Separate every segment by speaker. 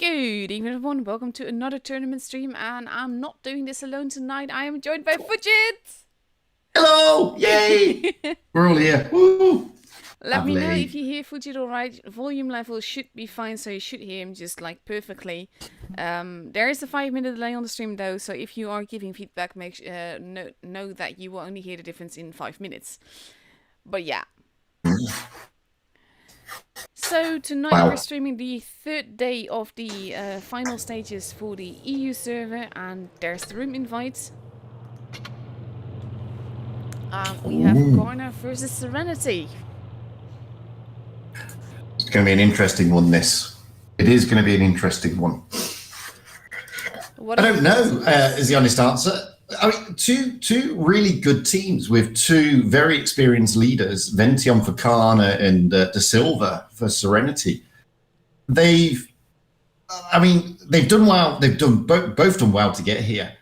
Speaker 1: Good evening, everyone. Welcome to another tournament stream, and I'm not doing this alone tonight. I am joined by Fujit.
Speaker 2: Hello! Yay! We're all here. Woo!
Speaker 1: Let me know if
Speaker 2: Lovely.
Speaker 1: you hear Fujit all right. Volume level should be fine, so you should hear him just like perfectly. There is a 5-minute delay on the stream though, so if you are giving feedback, know that you will only hear the difference in 5 minutes. But yeah. So tonight we're
Speaker 2: Wow.
Speaker 1: streaming the third day of the final stages for the EU server, and there's the room invites. We have
Speaker 2: Ooh.
Speaker 1: Corner versus Serenity.
Speaker 2: It's going to be an interesting one, this. It is going to be an interesting one.
Speaker 1: What
Speaker 2: I
Speaker 1: are
Speaker 2: don't
Speaker 1: your thoughts on
Speaker 2: know,
Speaker 1: this?
Speaker 2: is the honest answer. I mean, two really good teams with two very experienced leaders, Vention for Kana and De Silva for Serenity. They've done well. They've done both done well to get here.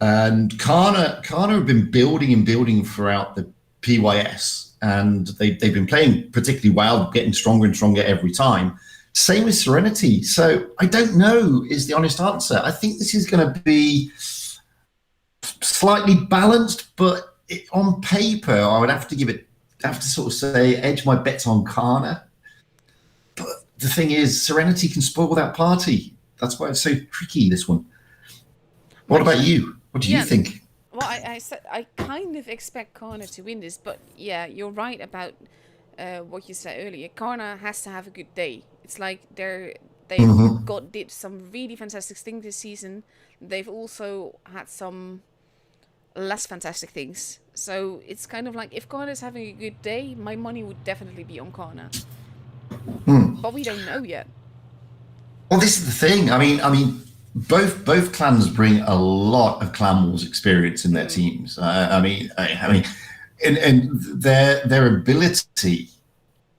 Speaker 2: And Kana have been building and building throughout the PYS, and they've been playing particularly well, getting stronger and stronger every time. Same with Serenity. So I don't know is the honest answer. I think this is going to be slightly balanced, but on paper, I would have to sort of say, edge my bets on Kana. But the thing is, Serenity can spoil that party. That's why it's so tricky, this one. What about you? What do you
Speaker 1: Yeah,
Speaker 2: think?
Speaker 1: well, I kind of expect Corner to win this, but yeah, you're right about what you said earlier. Corner has to have a good day. It's like they've
Speaker 2: Mm-hmm.
Speaker 1: did some really fantastic things this season. They've also had some less fantastic things. So it's kind of like if Corner's having a good day, my money would definitely be on Corner. But we don't know yet.
Speaker 2: Well, this is the thing. Both clans bring a lot of clan wars experience in their teams. And their ability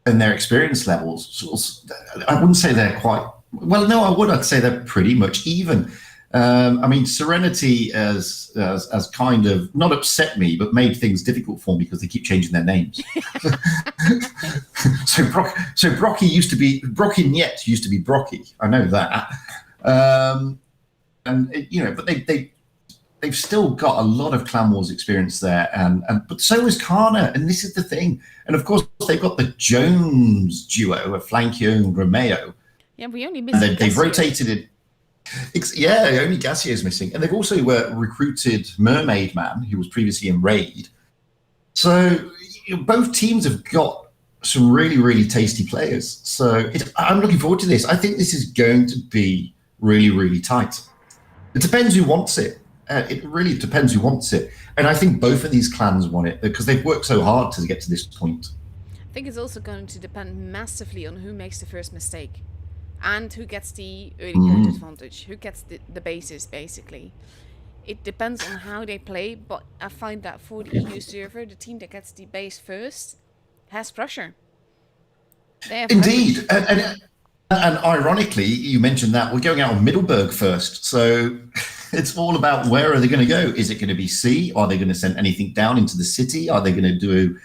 Speaker 2: and their experience levels. I wouldn't say they're quite well. No, I would. I'd say they're pretty much even. Serenity has kind of not upset me, but made things difficult for me because they keep changing their names. So Brocky used to be Brocky Niet used to be Brocky. I know that. But they've still got a lot of Clan Wars experience there, and but so is Kana, and this is the thing. And of course, they've got the Jones duo of Flankio and Romeo,
Speaker 1: Yeah, we only
Speaker 2: and
Speaker 1: missing
Speaker 2: they've
Speaker 1: Gassio.
Speaker 2: rotated it. Yeah, only Gassier is missing, and they've also recruited Mermaid Man, who was previously in Raid. So both teams have got some really, really tasty players. So I'm looking forward to this. I think this is going to be really, really tight. It depends who wants it. It really depends who wants it. And I think both of these clans want it because they've worked so hard to get to this point.
Speaker 1: I think it's also going to depend massively on who makes the first mistake. And who gets the early code advantage, who gets the basis, basically. It depends on how they play, but I find that for the EU server, the team that gets the base first has pressure. They have leverage.
Speaker 2: Indeed. And ironically, you mentioned that we're going out on Middleburg first. So it's all about where are they going to go? Is it going to be C? Are they going to send anything down into the city? Are they going to do,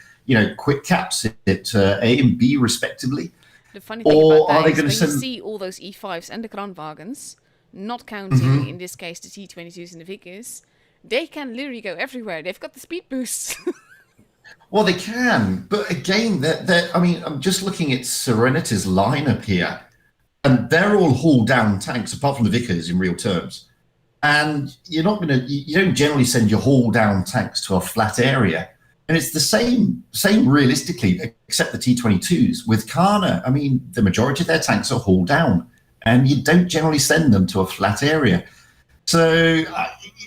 Speaker 2: quick caps at A and B respectively?
Speaker 1: The funny thing about
Speaker 2: Or are
Speaker 1: that
Speaker 2: they
Speaker 1: is
Speaker 2: going to
Speaker 1: when you
Speaker 2: send?
Speaker 1: see all those E5s and the Kranwagens, not counting, in this case, the T22s and the Vickers, they can literally go everywhere. They've got the speed boosts.
Speaker 2: Well, they can, but again, I'm just looking at Serenity's lineup here, and they're all haul down tanks, apart from the Vickers in real terms. And you don't generally send your haul down tanks to a flat area. And it's the same realistically, except the T22s. With Kana, the majority of their tanks are haul down, and you don't generally send them to a flat area. So,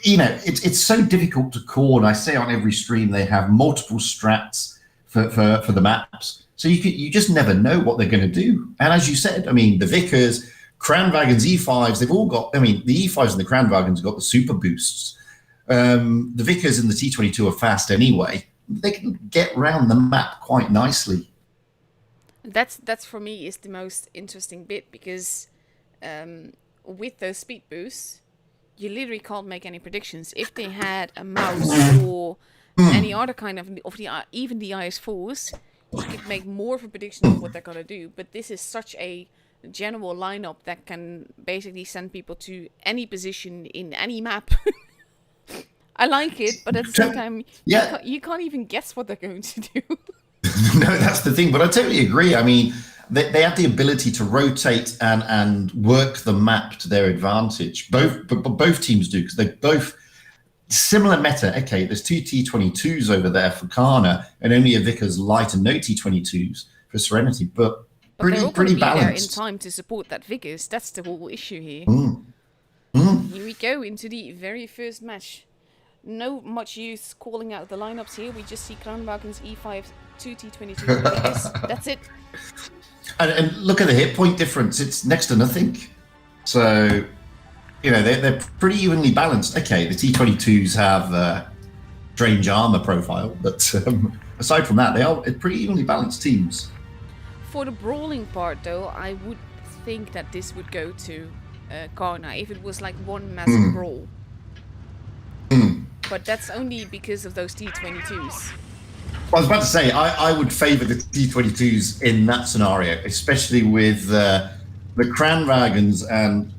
Speaker 2: it's so difficult to call. And I say on every stream, they have multiple strats for the maps. So you just never know what they're going to do. And as you said, the Vickers, Kranwagens, E5s, they've all got, the E5s and the Kranwagens have got the super boosts. The Vickers and the T22 are fast anyway. They can get around the map quite nicely.
Speaker 1: That's for me is the most interesting bit because with those speed boosts, you literally can't make any predictions. If they had a mouse or any other kind of even the IS4s, you could make more of a prediction of what they're gonna do. But this is such a general lineup that can basically send people to any position in any map. I like it, but at the same time,
Speaker 2: Yeah.
Speaker 1: you can't even guess what they're going to do.
Speaker 2: No, that's the thing. But I totally agree. I mean, they have the ability to rotate and work the map to their advantage. Both teams do, because they both similar meta. Okay, there's two T22s over there for Kana, and only a Vickers light and no T22s for Serenity. But
Speaker 1: they're all
Speaker 2: pretty
Speaker 1: going to be there in
Speaker 2: balanced.
Speaker 1: time to support that Vickers. That's the whole issue here. Here we go into the very first match. No much use calling out the lineups here. We just see Kranwagen's E5, 2 T22s. That's it.
Speaker 2: And look at the hit point difference. It's next to nothing. So, you know, they're pretty evenly balanced. Okay, the T22s have strange armor profile, but aside from that, they are pretty evenly balanced teams.
Speaker 1: For the brawling part, though, I would think that this would go to Karna if it was like one massive brawl. But that's only because of those T22s.
Speaker 2: I was about to say, I would favour the T22s in that scenario, especially with the Kranwagens, and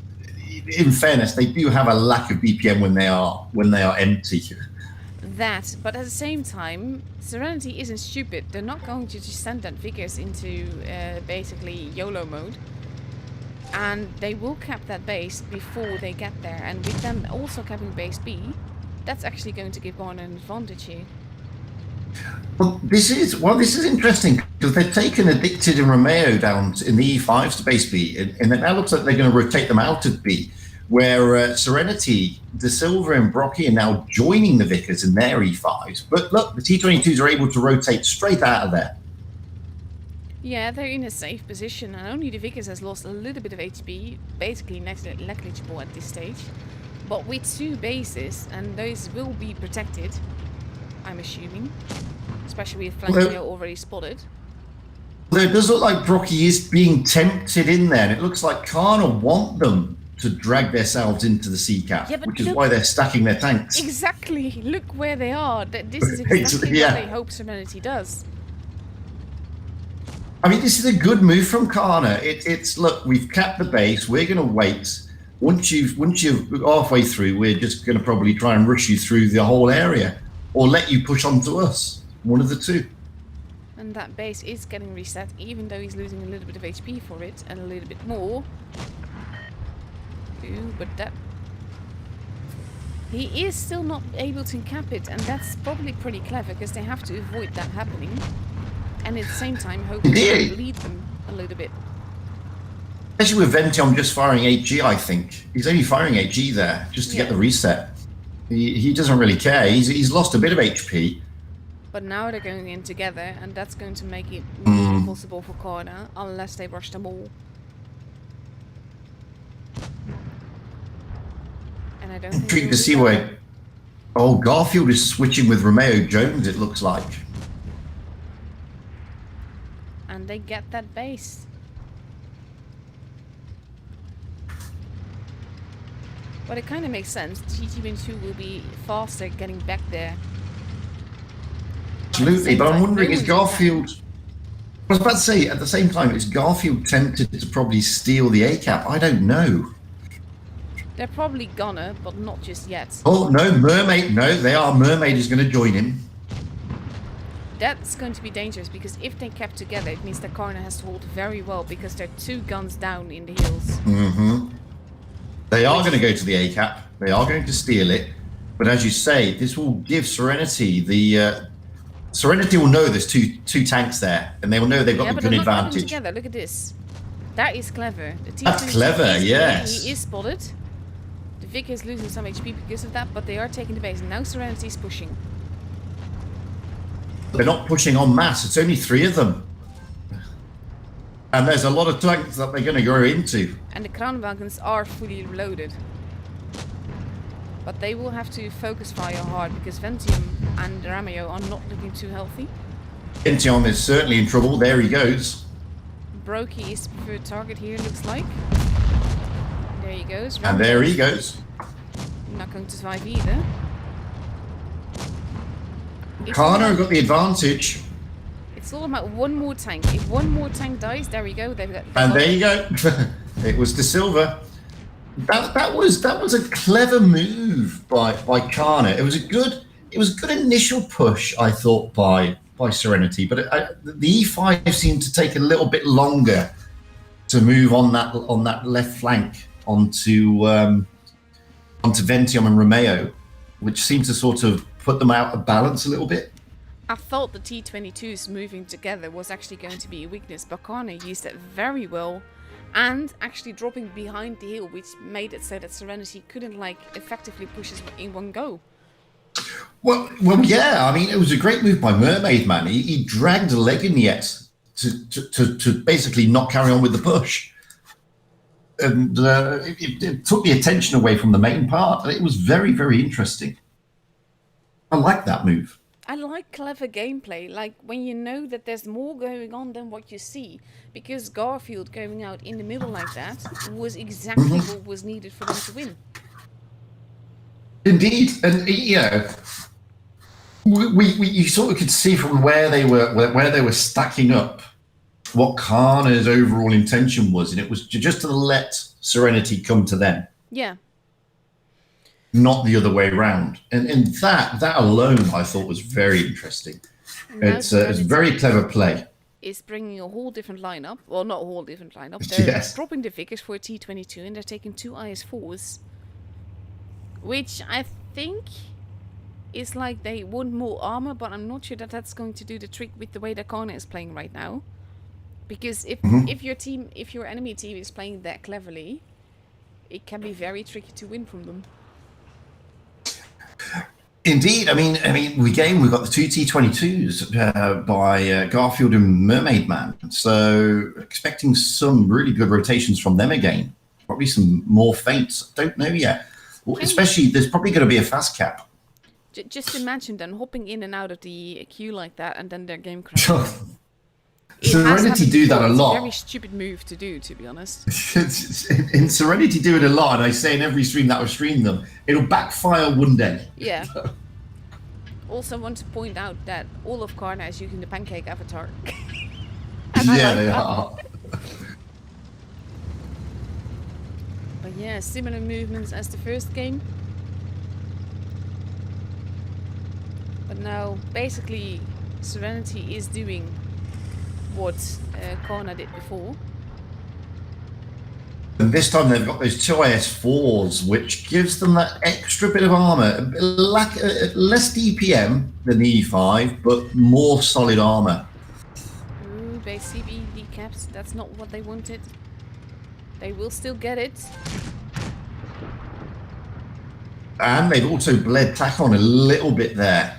Speaker 2: in fairness, they do have a lack of BPM when they are empty.
Speaker 1: That, but at the same time, Serenity isn't stupid. They're not going to just send that Vickers into basically YOLO mode. And they will cap that base before they get there. And with them also capping base B, that's actually going to give Garner an advantage here.
Speaker 2: Well, this is interesting, because they've taken Addicted and Romeo down in the E5s to base B, and it now looks like they're going to rotate them out of B, where Serenity, De Silva and Brocky are now joining the Vickers in their E5s. But look, the T22s are able to rotate straight out of there.
Speaker 1: Yeah, they're in a safe position, and only the Vickers has lost a little bit of HP, basically negligible at this stage. But with two bases, and those will be protected, I'm assuming, especially with flanking already spotted.
Speaker 2: Well, it does look like Brocky is being tempted in there, and it looks like Kana want them to drag themselves into the C-cap, which is why they're stacking their tanks.
Speaker 1: Exactly, look where they are. This is exactly what they hope Serenity does.
Speaker 2: I mean, this is a good move from Kana. It's look, we've capped the base, we're going to wait. Once you're halfway through, we're just going to probably try and rush you through the whole area, or let you push onto us. One of the two.
Speaker 1: And that base is getting reset, even though he's losing a little bit of HP for it, and a little bit more. Ooh, but that... He is still not able to cap it, and that's probably pretty clever, because they have to avoid that happening. And at the same time, hopefully lead them a little bit.
Speaker 2: Especially with Ventium just firing HG, I think. He's only firing HG there, just to get the reset. He doesn't really care. He's lost a bit of HP.
Speaker 1: But now they're going in together, and that's going to make it impossible for Corner, unless they rush them all. And I don't think...
Speaker 2: Intrigued to see where... Oh, Garfield is switching with Romeo Jones, it looks like.
Speaker 1: And they get that base. But it kind of makes sense. GT2 will be faster getting back there.
Speaker 2: Absolutely, but I'm wondering, is Garfield... I was about to say, at the same time, is Garfield tempted to probably steal the A-cap? I don't know.
Speaker 1: They're probably gonna, but not just yet.
Speaker 2: Oh, no, Mermaid. No, they are. Mermaid is going to join him.
Speaker 1: That's going to be dangerous, because if they kept together, it means that Karna has to hold very well, because they're 2 guns down in the hills.
Speaker 2: They are going to go to the A-cap. They are going to steal it. But as you say, this will give Serenity the... Serenity will know there's two tanks there, and they will know they've got the gun advantage.
Speaker 1: Together. Look at this. That is clever.
Speaker 2: That's clever, yes.
Speaker 1: He is spotted. The Vic is losing some HP because of that, but they are taking the base. And now Serenity is pushing.
Speaker 2: They're not pushing en masse. It's only 3 of them. And there's a lot of tanks that they're going to go into.
Speaker 1: And the Kranwagens are fully loaded. But they will have to focus fire hard, because Ventium and Rameo are not looking too healthy.
Speaker 2: Ventium is certainly in trouble. There he goes.
Speaker 1: Brokey is the preferred target here, looks like. There he goes.
Speaker 2: And there he goes.
Speaker 1: Not going to survive either.
Speaker 2: Kana got the advantage.
Speaker 1: It's It's all about one more tank. If one more tank dies, there we go. They've got.
Speaker 2: And there you go. It was De Silva. That was a clever move by Kana. It was a good initial push, I thought, by Serenity, but the E5 seemed to take a little bit longer to move on that left flank onto Ventium and Romeo, which seemed to sort of put them out of balance a little bit.
Speaker 1: I thought the T-22s moving together was actually going to be a weakness, but Kana used it very well, and actually dropping behind the hill, which made it so that Serenity couldn't effectively push us in one go.
Speaker 2: Well, yeah. I mean, it was a great move by Mermaid Man. He dragged a leg in yet to basically not carry on with the push, and it took the attention away from the main part. It was very, very interesting. I like that move.
Speaker 1: I like clever gameplay, like when you know that there's more going on than what you see, because Garfield going out in the middle like that was exactly what was needed for them to win.
Speaker 2: Indeed, and you sort of could see from where they were stacking up what Kana's overall intention was, and it was just to let Serenity come to them.
Speaker 1: Yeah.
Speaker 2: Not the other way around, and that alone I thought was very interesting. It's very clever play.
Speaker 1: Is bringing a whole different lineup. Well, not a whole different lineup. They're dropping the Vickers for a T-22, and they're taking 2 IS-4s, which I think is like they want more armor, but I'm not sure that that's going to do the trick with the way that Kana is playing right now. Because if your enemy team is playing that cleverly, it can be very tricky to win from them.
Speaker 2: Indeed, I mean, we've got the 2 T-22s by Garfield and Mermaid Man, so expecting some really good rotations from them again. Probably some more feints. Don't know yet. Well, especially, there's probably going to be a fast cap.
Speaker 1: Just imagine them hopping in and out of the queue like that, and then their game crashes.
Speaker 2: Serenity do that a lot.
Speaker 1: It's a very stupid move to do, to be honest.
Speaker 2: In Serenity do it a lot, and I say in every stream that I've streamed them, it'll backfire one day.
Speaker 1: Yeah. Also want to point out that all of Kana is using the pancake avatar.
Speaker 2: Yeah, they are.
Speaker 1: But yeah, similar movements as the first game. But now, basically, Serenity is doing what Kana did before.
Speaker 2: And this time they've got those 2 IS-4s, which gives them that extra bit of armor. Less DPM than the E5, but more solid armor.
Speaker 1: Ooh, base CB decaps, that's not what they wanted. They will still get it.
Speaker 2: And they've also bled tack on a little bit there.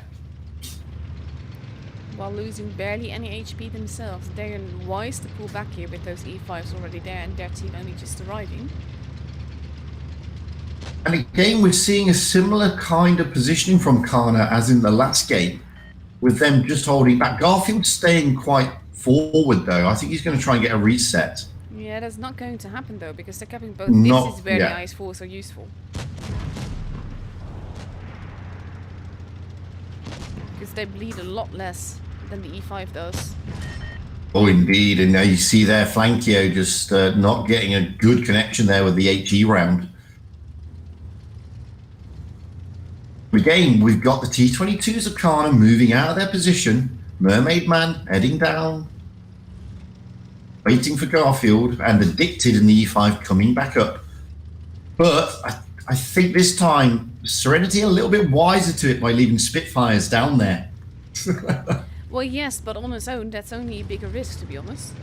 Speaker 1: While losing barely any HP themselves. They're wise to pull back here with those E5s already there and their team only just arriving.
Speaker 2: And again, we're seeing a similar kind of positioning from Kana as in the last game, with them just holding back. Garfield staying quite forward though. I think he's going to try and get a reset.
Speaker 1: Yeah, that's not going to happen though, because they're capping both. This is where the IS-4s are useful. Because they bleed a lot less than the E5 does.
Speaker 2: Oh, indeed. And now you see there, Flankio just not getting a good connection there with the HE round. Again, we've got the T-22s of Kana moving out of their position. Mermaid Man heading down. Waiting for Garfield, and Addicted in the E5 coming back up. But I think this time, Serenity a little bit wiser to it by leaving Spitfires down there.
Speaker 1: Well, yes, but on its own, that's only a bigger risk, to be honest.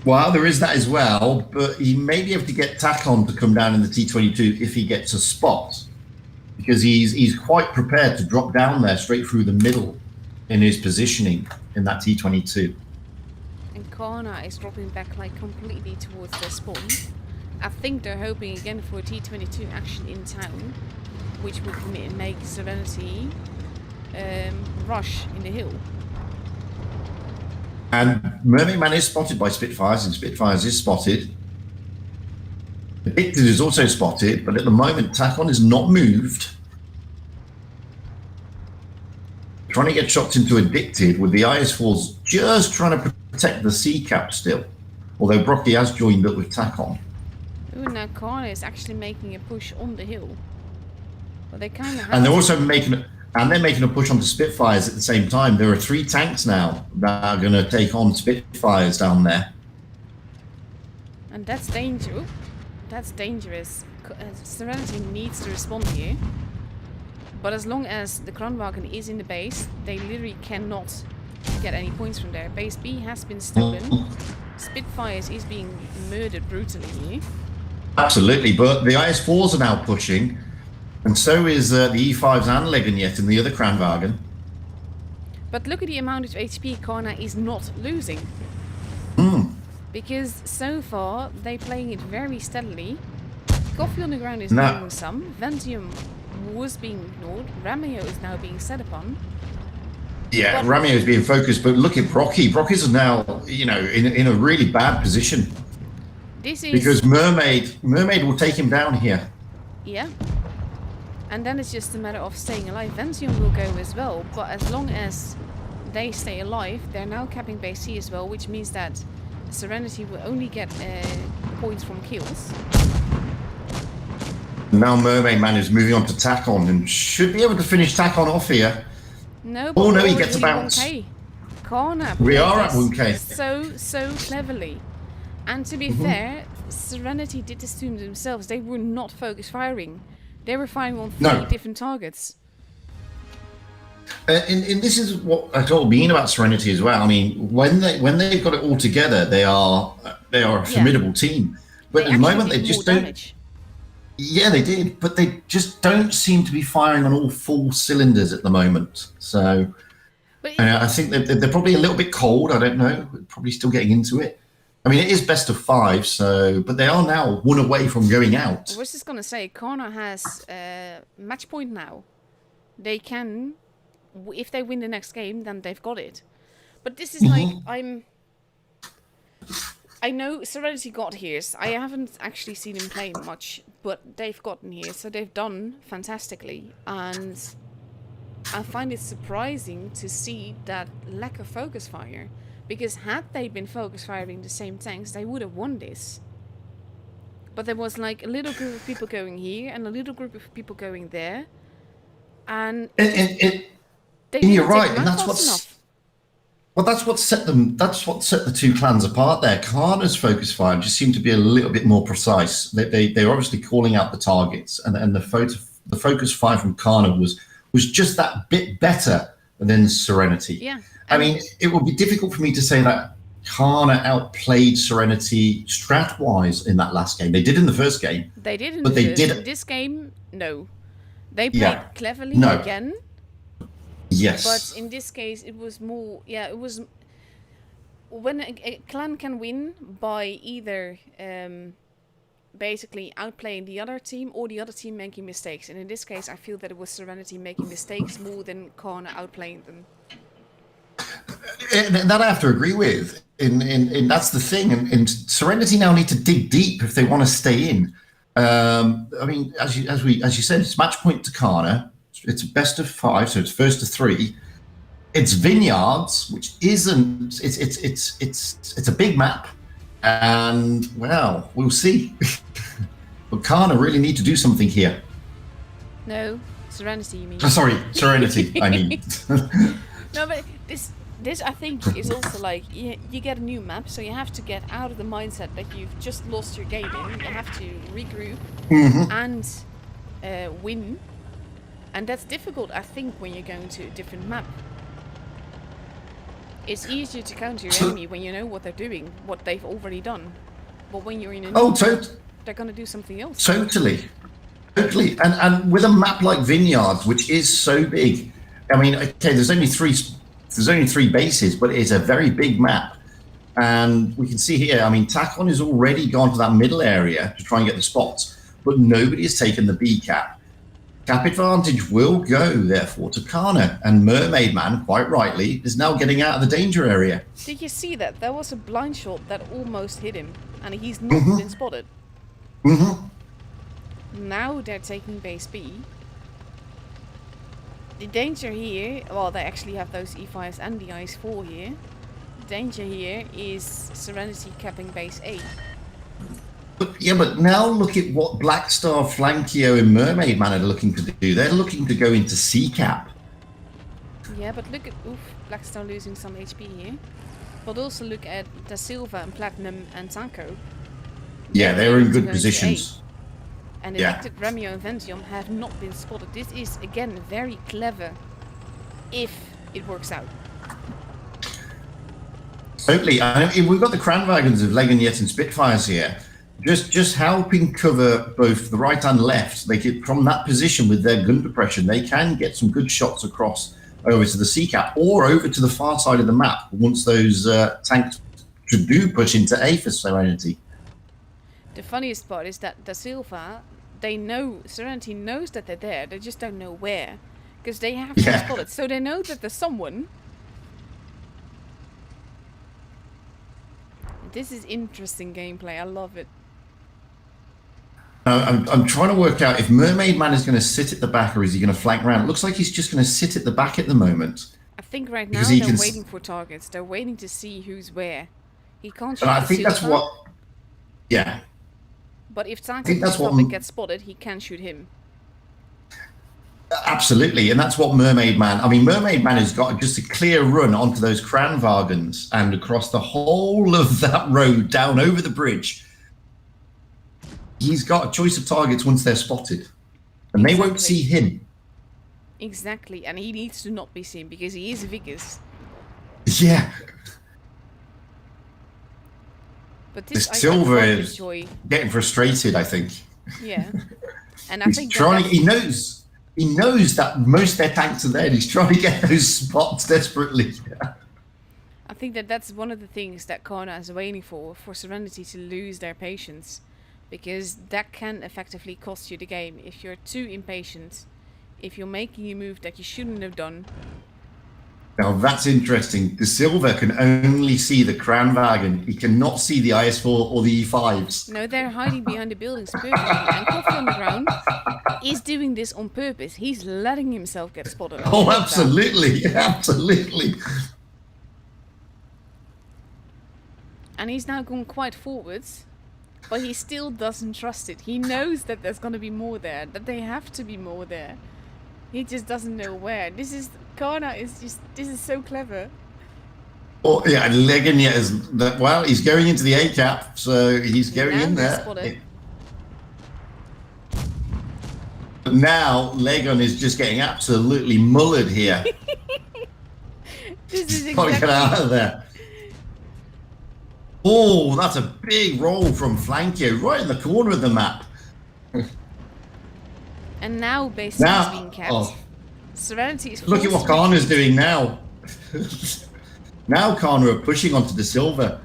Speaker 2: Well, there is that as well, but he may be able to get Tacon to come down in the T-22 if he gets a spot, because he's quite prepared to drop down there straight through the middle in his positioning in that T-22. And
Speaker 1: Kana is dropping back completely towards their spawn. I think they're hoping again for a T-22 action in town, which would make Serenity rush in the hill.
Speaker 2: And Mermaid Man is spotted by Spitfires, and Spitfires is spotted. Addicted is also spotted, but at the moment Tacon is not moved. trying to get shots into Addicted with the IS-4s just trying to protect the C-cap still. Although Brocky has joined up with TAC on.
Speaker 1: Ooh, now Karna is actually making a push on the hill. But they kind of have
Speaker 2: And they're also making a push onto Spitfires at the same time. There are 3 tanks now that are going to take on Spitfires down there.
Speaker 1: And that's dangerous. That's dangerous. Serenity needs to respond here. But as long as the Kranwagen is in the base, they literally cannot get any points from there. Base B has been stolen. Spitfires is being murdered brutally here.
Speaker 2: Absolutely, but the IS-4s are now pushing, and so is the E5s and Legenyet in the other Kranwagen.
Speaker 1: But look at the amount of HP Karna is not losing. Because so far, they're playing it very steadily. Coffee on the ground is losing some. Ventium was being ignored. Rameo is now being set upon.
Speaker 2: Yeah, Rameo is being focused, but look at Brocky. Brocky's now, in a really bad position.
Speaker 1: This is
Speaker 2: because Mermaid will take him down here.
Speaker 1: Yeah. And then it's just a matter of staying alive. Ventium will go as well, but as long as they stay alive, they're now capping base C as well, which means that Serenity will only get points from kills.
Speaker 2: Now Mermaid Man is moving on to TAC-on and should be able to finish TAC-on off here.
Speaker 1: No,
Speaker 2: but he gets a bounce.
Speaker 1: 1K. Karna
Speaker 2: we are at 1K.
Speaker 1: So cleverly. And to be fair, Serenity did this to themselves. They were not focus firing. They were firing on 3 different targets.
Speaker 2: And this is what I told Bean about Serenity as well. I mean, when they've got it all together, they are a formidable team. But at the moment, they just don't. Damage. Yeah, they did, but they just don't seem to be firing on all 4 cylinders at the moment. So, I think they're probably a little bit cold. I don't know. Probably still getting into it. I mean, it is best of 5, but they are now 1 away from going out.
Speaker 1: I was just gonna say, Karna has match point now. They can, if they win the next game, then they've got it. But this is like I know Serenity got here. I haven't actually seen him play much, but they've gotten here, so they've done fantastically. And I find it surprising to see that lack of focus fire. Because had they been focus firing the same tanks, they would have won this. But there was like a little group of people going here and a little group of people going there. And
Speaker 2: you're right, and that's what set them. That's what set the 2 clans apart. There, Karna's focus fire just seemed to be a little bit more precise. They're obviously calling out the targets, and the focus fire from Karna was just that bit better than Serenity.
Speaker 1: Yeah.
Speaker 2: I mean, it would be difficult for me to say that Karna outplayed Serenity strat-wise in that last game. They did in the first game.
Speaker 1: They did in the first. In this game, no. They played cleverly again.
Speaker 2: Yes.
Speaker 1: But in this case, it was more... Yeah, it was... When a clan can win by either basically outplaying the other team or the other team making mistakes. And in this case, I feel that it was Serenity making mistakes more than Karna outplaying them.
Speaker 2: That I have to agree with. And that's the thing. And Serenity now need to dig deep if they want to stay in. I mean, as you said, it's match point to Karna. It's a best of 5, so it's first to 3. It's Vineyards, which isn't. It's a big map, and well, we'll see. But Karna really need to do something here.
Speaker 1: No, Serenity, you mean?
Speaker 2: Oh, sorry, Serenity. I mean.
Speaker 1: No, but this I think is also like you get a new map, so you have to get out of the mindset that you've just lost your game in. You have to regroup and win, and that's difficult, I think, when you're going to a different map. It's easier to counter your enemy when you know what they're doing, what they've already done. But when you're in a new map, they're going to do something else.
Speaker 2: Totally. And with a map like Vineyards, which is so big, I mean, okay, there's only three bases, but it's a very big map. And we can see here, I mean, TAC-on has already gone to that middle area to try and get the spots, but nobody has taken the B cap. Cap advantage will go, therefore, to Karna, and Mermaid Man, quite rightly, is now getting out of the danger area.
Speaker 1: Did you see that? There was a blind shot that almost hit him, and he's not been spotted. Now they're taking base B. The danger here, well, they actually have those E5s and the IS4 here. The danger here is Serenity capping base A.
Speaker 2: But now look at what Black Star, Flankio, and Mermaid Man are looking to do. They're looking to go into C-cap.
Speaker 1: Yeah, but look at, oof, Blackstar losing some HP here. But also look at Da Silva and Platinum and Tanko.
Speaker 2: Yeah, they're in good positions.
Speaker 1: And Addicted, Remio and Ventium have not been spotted. This is, again, very clever if it works out.
Speaker 2: Totally. I mean, we've got the Kranwagens of Legonet and Spitfires here. Just helping cover both the right and left. They get from that position with their gun depression, they can get some good shots across over to the C-cap or over to the far side of the map once those tanks do push into A for Serenity.
Speaker 1: The funniest part is that Da Silva, they know, Serenity knows that they're there, they just don't know where. Because they have to be spotted, so they know that there's someone. This is interesting gameplay, I love it.
Speaker 2: I'm trying to work out if Mermaid Man is going to sit at the back or is he going to flank round. It looks like he's just going to sit at the back at the moment.
Speaker 1: I think right now they're waiting for targets. They're waiting to see who's where. He can't shoot
Speaker 2: and I think that's what... Yeah.
Speaker 1: But if Tanko gets spotted, he can shoot him.
Speaker 2: Absolutely, and that's what Mermaid Man... I mean, Mermaid Man has got just a clear run onto those Kranwagens and across the whole of that road down over the bridge. He's got a choice of targets once they're spotted. And they won't see him.
Speaker 1: Exactly, and he needs to not be seen because he is Vickers.
Speaker 2: Yeah.
Speaker 1: But this
Speaker 2: Silver is getting frustrated, I think.
Speaker 1: Yeah. And I think
Speaker 2: he knows that most of their tanks are there and he's trying to get those spots desperately.
Speaker 1: I think that's one of the things that Karna is waiting for Serenity to lose their patience. Because that can effectively cost you the game if you're too impatient, if you're making a move that you shouldn't have done.
Speaker 2: Now that's interesting. The Silver can only see the Kranwagen. He cannot see the IS4 or the E5s.
Speaker 1: No, they're hiding behind the buildings perfectly. And Coffee on the Ground is doing this on purpose. He's letting himself get spotted.
Speaker 2: Oh, absolutely. Absolutely.
Speaker 1: And he's now gone quite forwards. But he still doesn't trust it. He knows that there's going to be more there. That they have to be more there. He just doesn't know where. Karna is just... This is so clever.
Speaker 2: Oh, yeah, and Legonia is... Well, he's going into the A-cap, so he's going in there. But now, Legon is just getting absolutely mullered here.
Speaker 1: This is
Speaker 2: exactly... Got to get out of there. Oh, that's a big roll from Flankio, right in the corner of the map.
Speaker 1: And now base is being kept. Oh. Serenity is...
Speaker 2: Look at what Karna's doing now. Now Karna are pushing onto the Silver.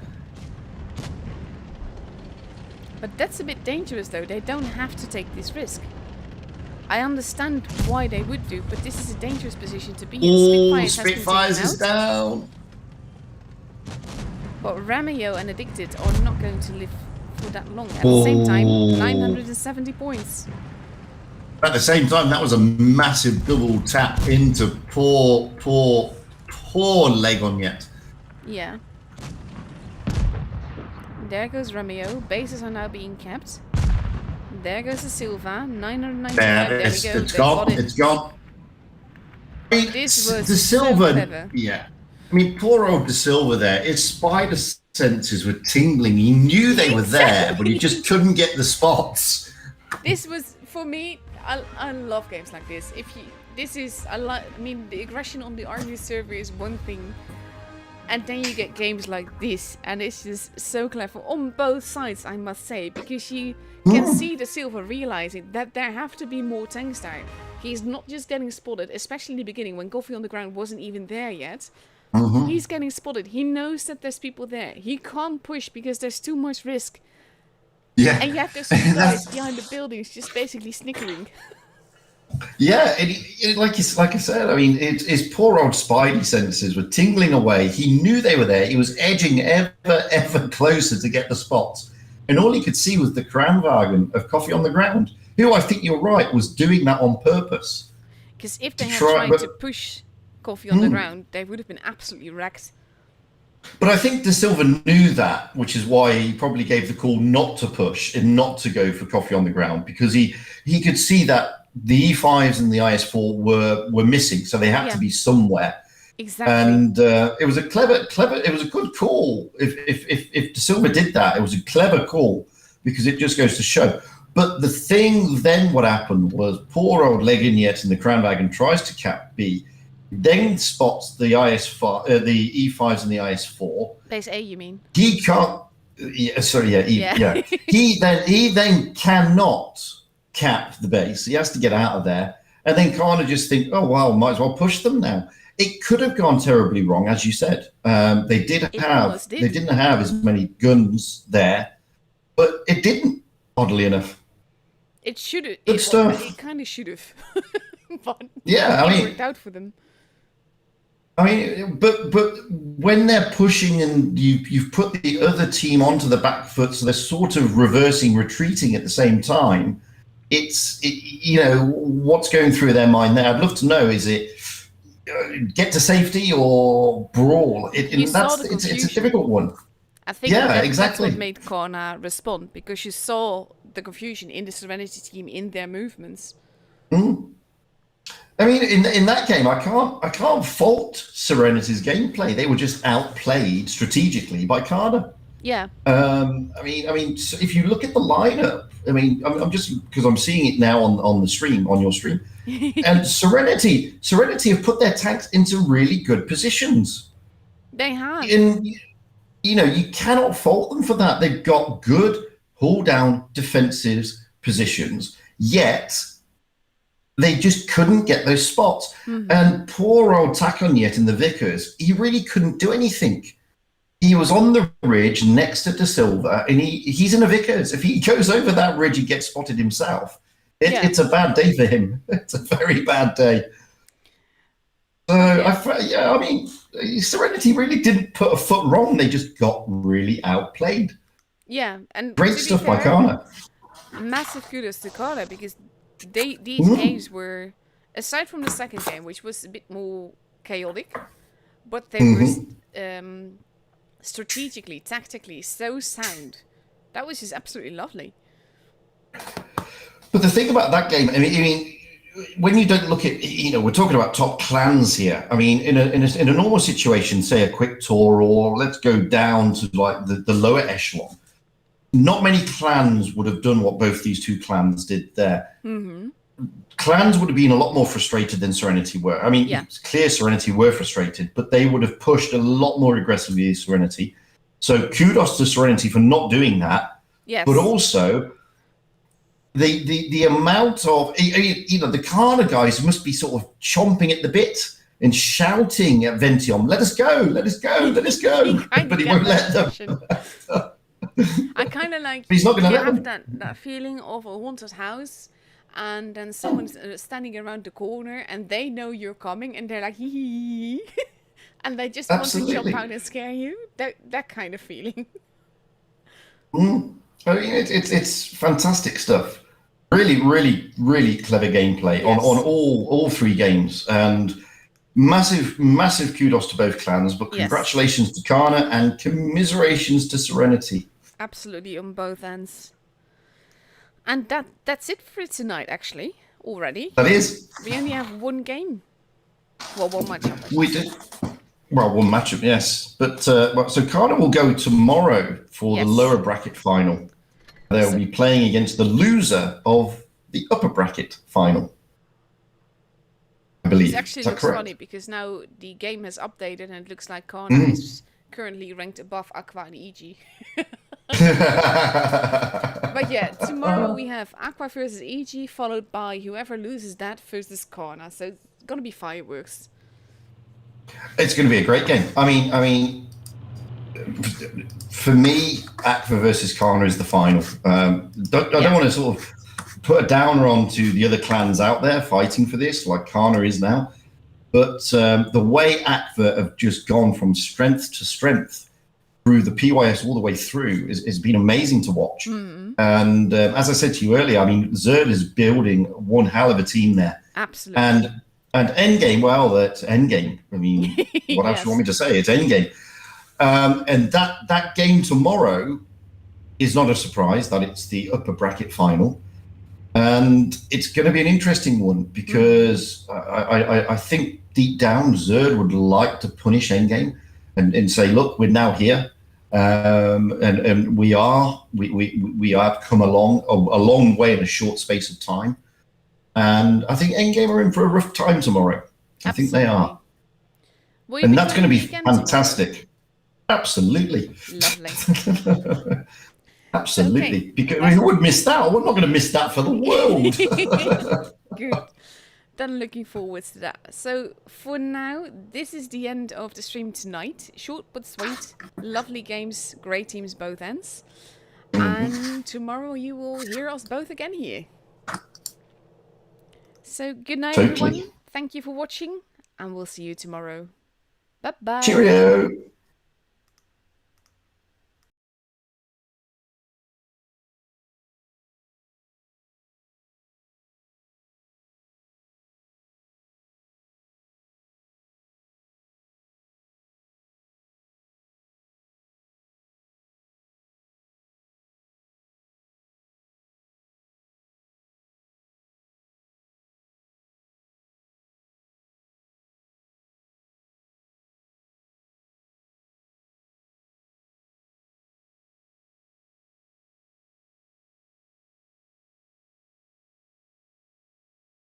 Speaker 1: But that's a bit dangerous though. They don't have to take this risk. I understand why they would do, but this is a dangerous position to be in.
Speaker 2: Oh, Spitfires is down.
Speaker 1: But Ramio and Addicted are not going to live for that long. At the same time, 970 points.
Speaker 2: At the same time, that was a massive double tap into poor Legonet.
Speaker 1: Yeah. There goes Ramio. Bases are now being kept. There goes the Silva. 995. There we go.
Speaker 2: It's gone. It's gone. I mean,
Speaker 1: this was
Speaker 2: the Silva.
Speaker 1: So clever.
Speaker 2: Yeah. I mean, poor old Da Silva there. His spider senses were tingling. He knew they were there, but he just couldn't get the spots.
Speaker 1: This was, for me, I love games like this. I mean, the aggression on the RU server is one thing, and then you get games like this, and it's just so clever on both sides, I must say, because you can see Da Silva realizing that there have to be more tanks there. He's not just getting spotted, especially in the beginning when Coffee on the Ground wasn't even there yet. He's getting spotted. He knows that there's people there. He can't push because there's too much risk.
Speaker 2: Yeah.
Speaker 1: And you have those guys behind the buildings just basically snickering.
Speaker 2: Yeah, like I said, I mean, his poor old spidey senses were tingling away. He knew they were there. He was edging ever closer to get the spots. And all he could see was the Kranwagen of Coffee on the Ground, who I think you're right, was doing that on purpose.
Speaker 1: Because if they had
Speaker 2: try,
Speaker 1: tried
Speaker 2: but
Speaker 1: to push Coffee on the ground, they would have been absolutely wrecked.
Speaker 2: But I think De Silva knew that, which is why he probably gave the call not to push and not to go for Coffee on the ground, because he could see that the E5s and the IS4 were missing, so they had to be somewhere.
Speaker 1: Exactly.
Speaker 2: And it was a clever. It was a good call. If De Silva did that, it was a clever call because it just goes to show. But the thing then, what happened was poor old Legignet in the Kranwagen tries to cap B. Then spots the the E5s and the IS4.
Speaker 1: Base A, you mean?
Speaker 2: He can't. Yeah, sorry, yeah. He then cannot cap the base. He has to get out of there, and then kind of just think, oh well, might as well push them now. It could have gone terribly wrong, as you said. They didn't have as many guns there, but it didn't. Oddly enough,
Speaker 1: it should have.
Speaker 2: Good stuff.
Speaker 1: It kind of should have. But
Speaker 2: yeah,
Speaker 1: it worked out for them.
Speaker 2: I mean, but when they're pushing and you've put the other team onto the back foot, so they're sort of reversing, retreating at the same time. You know, what's going through their mind there? I'd love to know. Is it get to safety or brawl? It's a difficult one.
Speaker 1: I think
Speaker 2: exactly.
Speaker 1: That's what made Karna respond, because you saw the confusion in the Serenity team in their movements.
Speaker 2: I mean, in that game, I can't fault Serenity's gameplay. They were just outplayed strategically by Karna.
Speaker 1: Yeah.
Speaker 2: I mean, so if you look at the lineup, I mean, I'm just because I'm seeing it now on the stream, on your stream, and Serenity have put their tanks into really good positions.
Speaker 1: They have.
Speaker 2: You know, you cannot fault them for that. They've got good hold down defensive positions, yet they just couldn't get those spots. And poor old Takonyet in the Vickers, he really couldn't do anything. He was on the ridge next to De Silva, and he's in a Vickers. If he goes over that ridge, he gets spotted himself. It's a bad day for him. It's a very bad day. So, I mean, Serenity really didn't put a foot wrong. They just got really outplayed.
Speaker 1: Yeah, and
Speaker 2: great stuff by Karna.
Speaker 1: Massive kudos to Karna, because these games were, aside from the second game, which was a bit more chaotic, but they were strategically, tactically so sound. That was just absolutely lovely.
Speaker 2: But the thing about that game, I mean, when you don't look at, you know, we're talking about top clans here. I mean, in a normal situation, say a quick tour, or let's go down to like the lower echelon, not many clans would have done what both these two clans did there. Clans would have been a lot more frustrated than Serenity were. I mean, it's clear Serenity were frustrated, but they would have pushed a lot more aggressively as Serenity. So kudos to Serenity for not doing that.
Speaker 1: Yes.
Speaker 2: But also, the amount of, you know, the Karna guys must be sort of chomping at the bit and shouting at Ventium, let us go, let us go, let us go. But he won't let them.
Speaker 1: I kind of like,
Speaker 2: he's not gonna
Speaker 1: you
Speaker 2: let
Speaker 1: have
Speaker 2: them.
Speaker 1: that feeling of a haunted house, and then someone's standing around the corner and they know you're coming and they're like, hee hee hee, and they just want to jump out and scare you. That kind of feeling.
Speaker 2: I mean, it's fantastic stuff. Really, really, really clever gameplay on all three games, and massive kudos to both clans. But congratulations to Karna and commiserations to Serenity.
Speaker 1: Absolutely, on both ends. And that's it for tonight, actually, already.
Speaker 2: That is.
Speaker 1: We only have one game. Well, one matchup.
Speaker 2: We did. Well, one matchup, yes. But so Karna will go tomorrow for the lower bracket final. They'll be playing against the loser of the upper bracket final, I believe.
Speaker 1: It actually looks funny because now the game has updated and it looks like Karna is currently ranked above Aqua and EG. But yeah, tomorrow we have Aqua versus EG, followed by whoever loses that versus Karna. So it's gonna be fireworks.
Speaker 2: It's going to be a great game. I mean, for me, Aqua versus Karna is the final. I don't want to sort of put a downer onto the other clans out there fighting for this, like Karna is now. But the way Aqua have just gone from strength to strength through the PYS all the way through has been amazing to watch. And as I said to you earlier, I mean, Zerd is building one hell of a team there.
Speaker 1: Absolutely.
Speaker 2: And And Endgame, well, that's Endgame. I mean, what else
Speaker 1: Yes.
Speaker 2: you want me to say? It's Endgame. And that game tomorrow is not a surprise that it's the upper bracket final. And it's going to be an interesting one because I think deep down Zerd would like to punish Endgame and say, look, we're now here. And we have come along a long way in a short space of time. And I think Endgame are in for a rough time tomorrow. I think they are.
Speaker 1: Will you
Speaker 2: And
Speaker 1: be
Speaker 2: that's going to
Speaker 1: joining
Speaker 2: be
Speaker 1: me again tomorrow?
Speaker 2: Fantastic. Absolutely.
Speaker 1: Lovely.
Speaker 2: Absolutely.
Speaker 1: Okay.
Speaker 2: Because who would miss that? We're not going to miss that for the world.
Speaker 1: Good. Then looking forward to that. So for now, this is the end of the stream tonight. Short but sweet. Lovely games. Great teams both ends. And tomorrow you will hear us both again here. So good night,
Speaker 2: Totally.
Speaker 1: everyone. Thank you for watching. And we'll see you tomorrow. Bye-bye.
Speaker 2: Cheerio.